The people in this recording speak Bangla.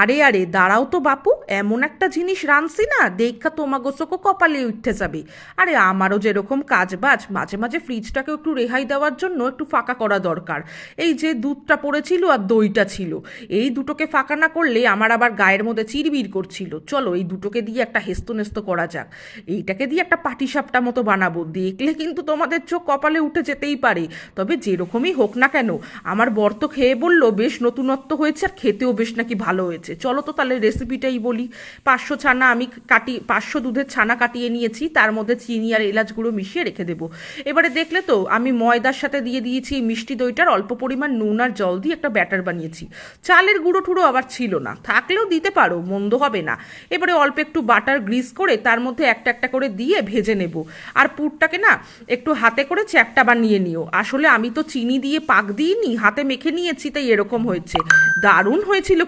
আরে আরে দাঁড়াও তো বাপু, এমন একটা জিনিস রাঁধছি না দেখা তোমাগোসোকো কপালে উঠতে যাবে। আরে আমারও যেরকম কাজ বাজ মাঝে মাঝে ফ্রিজটাকে একটু রেহাই দেওয়ার জন্য একটু ফাঁকা করা দরকার। এই যে দুধটা পড়েছিল আর দইটা ছিল, এই দুটোকে ফাঁকা না করলে আমার আবার গায়ের মধ্যে চিরবির করছিল। চলো এই দুটোকে দিয়ে একটা হেস্তনেস্ত করা যাক। এইটাকে দিয়ে একটা পাটিসাপটা মতো বানাবো, দেখলে কিন্তু তোমাদের চোখ কপালে উঠে যেতেই পারে। তবে যেরকমই হোক না কেন, আমার বর তো খেয়ে বললো বেশ নতুনত্ব হয়েছে আর খেতেও বেশ নাকি ভালো হয়েছে। চলো তো তাহলে রেসিপিটাই বলি। 500 ছানা আমি 500 দুধের ছানা কাটিয়ে নিয়েছি, তার মধ্যে চিনি আর এলাচ গুঁড়ো মিশিয়ে রেখে দেবো। এবারে দেখলে তো আমি ময়দার সাথে দিয়ে দিয়েছি মিষ্টি দইটার অল্প পরিমাণ নুন আর জল দিয়ে একটা ব্যাটার বানিয়েছি। চালের গুঁড়ো টুড়ো আবার ছিল না, থাকলেও দিতে পারো, মন্দ হবে না। এবারে অল্প একটু বাটার গ্রিস করে তার মধ্যে একটা একটা করে দিয়ে ভেজে নেব। আর পুরটাকে না একটু হাতে করে চ্যাপটা বানিয়ে নিও। আসলে আমি তো চিনি দিয়ে পাক দিইনি, হাতে মেখে নিয়েছি, তাই এরকম হয়েছে। দারুণ হয়েছিল।